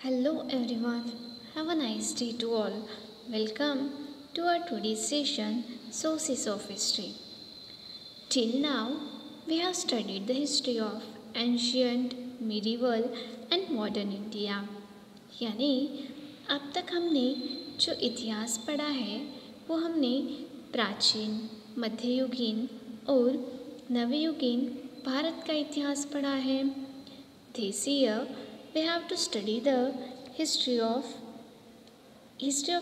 Hello everyone, have a nice day to all. Welcome to our today's session, Sources of History. Till now, we have studied the history of ancient, medieval and modern India. यानी अब तक हमने जो इतिहास पढ़ा है वो हमने प्राचीन, मध्ययुगीन और नवयुगीन भारत का इतिहास पढ़ा है. This year we have to study the history of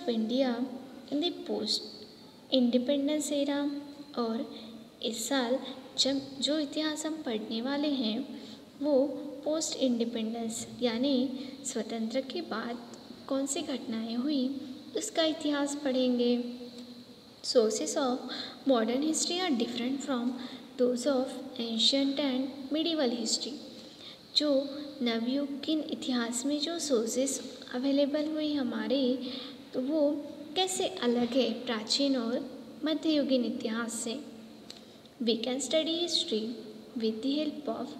India in the post independence era. और इस साल जो इतिहास हम पढ़ने वाले हैं वो पोस्ट इंडिपेंडेंस यानी स्वतंत्र के बाद कौन सी घटनाएं हुई उसका इतिहास पढ़ेंगे. Sources of modern history are different from those of ancient and medieval history. जो नवयुगीन इतिहास में जो सोर्सेस अवेलेबल हुई हमारे तो वो कैसे अलग है प्राचीन और मध्ययुगीन इतिहास से. We can study history with the help of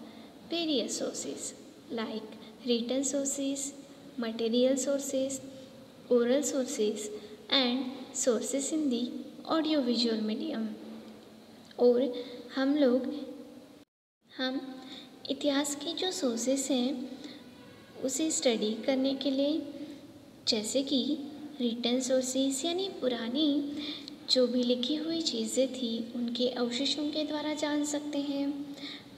various sources like written sources, material sources, oral sources and sources in the audio visual medium. और हम इतिहास की जो सोर्सेस हैं उसे स्टडी करने के लिए जैसे कि रिटन सोर्सेस यानी पुरानी जो भी लिखी हुई चीज़ें थी उनके अवशेषों के द्वारा जान सकते हैं.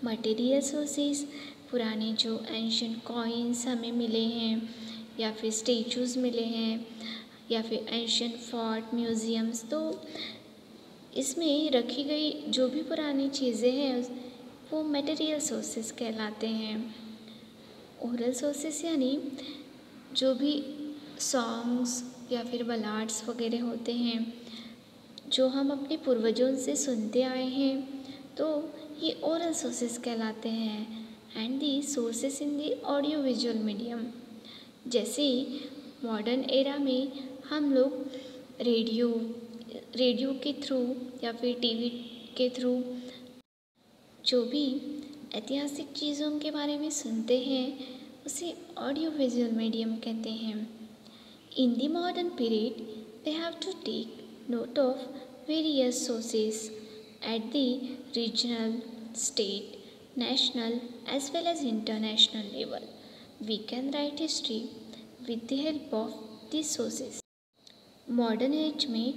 मटेरियल सोर्सेस पुराने जो एंशिएंट कॉइन्स हमें मिले हैं या फिर स्टेचूज़ मिले हैं या फिर एंशिएंट फोर्ट म्यूज़ियम्स, तो इसमें रखी गई जो भी पुरानी चीज़ें हैं वो मटेरियल सोर्सेस कहलाते हैं. ओरल सोर्सेस यानी जो भी सॉन्ग्स या फिर बलाड्स वगैरह होते हैं जो हम अपने पूर्वजों से सुनते आए हैं तो ये ओरल सोर्सेस कहलाते हैं. And the sources in the audio visual medium जैसे मॉडर्न एरा में हम लोग रेडियो के थ्रू या फिर टीवी के थ्रू जो भी ऐतिहासिक चीज़ों के बारे में सुनते हैं उसे ऑडियो विजुअल मीडियम कहते हैं. In the modern period we have to take note of various sources at the regional, state, national as well as international level. We can write history with the help of this sources. Modern age में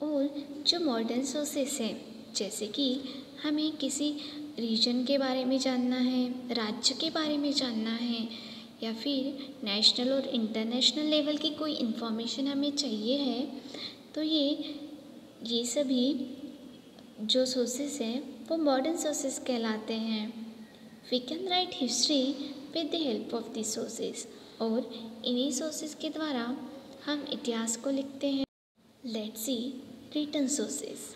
और जो modern sources हैं जैसे कि हमें किसी reason के बारे में जानना है, राज्य के बारे में जानना है या फिर नेशनल और इंटरनेशनल लेवल की कोई इन्फॉर्मेशन हमें चाहिए है तो ये सभी जो सोर्सेस हैं वो मॉडर्न सोर्सेस कहलाते हैं. We can write history with the help of this sources और इन्हीं सोर्सेस के द्वारा हम इतिहास को लिखते हैं. Let's see written sources.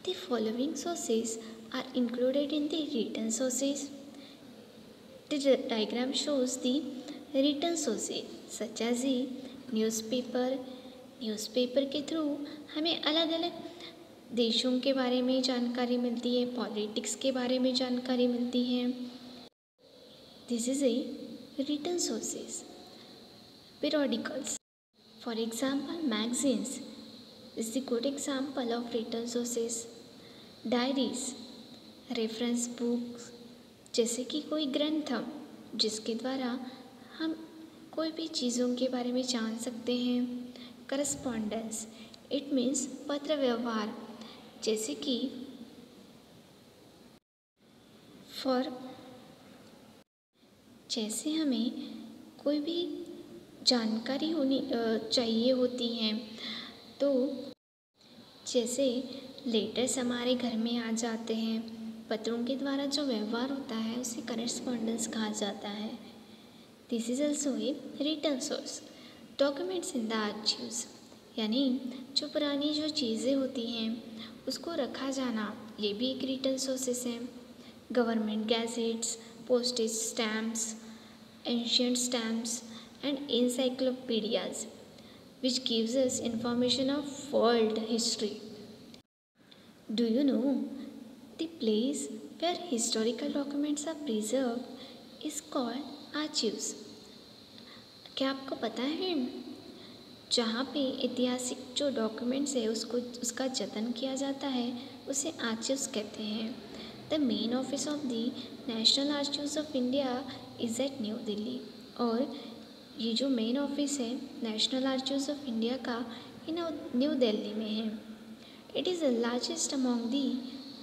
The following sources are included in the written sources. The diagram shows the written sources such as the newspaper. Newspaper के थ्रू हमें अलग अलग देशों के बारे में जानकारी मिलती है, पॉलिटिक्स के बारे में जानकारी मिलती है. This is a written sources. Periodicals. For example, magazines is the good example of written sources. Diaries, reference books जैसे कि कोई ग्रंथ जिसके द्वारा हम कोई भी चीज़ों के बारे में जान सकते हैं. करस्पॉन्डेंस इट मीन्स पत्र व्यवहार जैसे कि जैसे हमें कोई भी जानकारी होनी चाहिए होती हैं तो जैसे लेटर्स हमारे घर में आ जाते हैं, पत्रों के द्वारा जो व्यवहार होता है उसे करस्पॉन्डेंस कहा जाता है. This is also a written source. Documents in the archives यानी जो पुरानी जो चीज़ें होती हैं उसको रखा जाना ये भी एक रिटन सोर्सेस हैं. Government gadgets, postage stamps, ancient stamps and encyclopedias which gives us information of world history. Do you know the place where historical documents are preserved is called archives. क्या आपको पता है जहाँ पे ऐतिहासिक जो डॉक्यूमेंट्स है उसका जतन किया जाता है उसे आर्चीव्स कहते हैं। The main office of the national archives of India is at New Delhi. और ये जो मेन ऑफिस है नेशनल आर्चीव्स ऑफ इंडिया का ये न्यू दिल्ली में है। It is the largest among the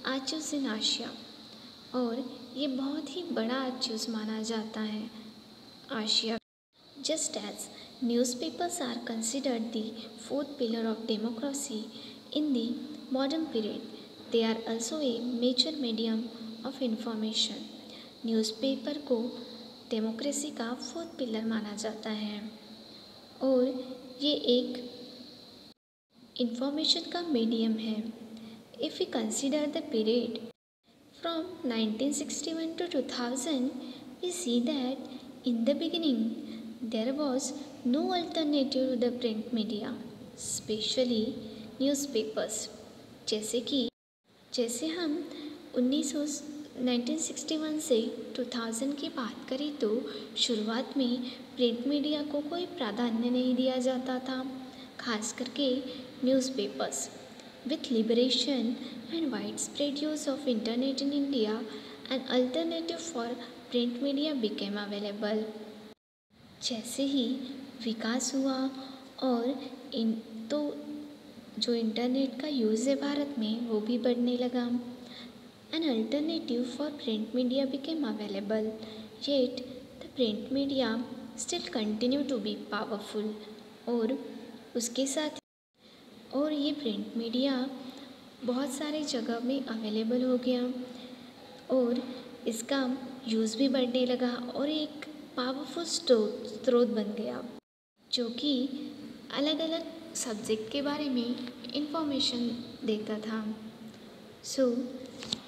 archives in Asia. और ये बहुत ही बड़ा आर्चीव्स माना जाता है Asia. Just as newspapers are considered the fourth pillar of democracy in the modern period, they are also a major medium of information. Newspaper को democracy का फोर्थ पिलर माना जाता है और ये एक इंफॉर्मेशन का मीडियम है। If we consider the period from 1961 to 2000, we see that in the beginning there was no alternative to the print media, especially newspapers. जैसे हम 1961 से 2000 की बात करें तो शुरुआत में प्रिंट मीडिया को कोई प्राधान्य नहीं दिया जाता था, खास करके newspapers. With liberation and wide spread use of internet in India N alternative for print media became available. जैसे ही विकास हुआ और जो इंटरनेट का यूज़ है भारत में वो भी बढ़ने लगा। An alternative for print media became available, yet the print media still continue to be powerful. और उसके साथ और ये प्रिंट मीडिया बहुत सारे जगह में अवेलेबल हो गया और इसका यूज़ भी बढ़ने लगा और एक पावरफुल स्रोत बन गया जो कि अलग अलग सब्जेक्ट के बारे में इंफॉर्मेशन देता था। So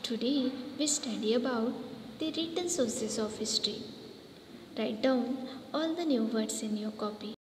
today we study about the written sources of history. Write down all the new words in your copy.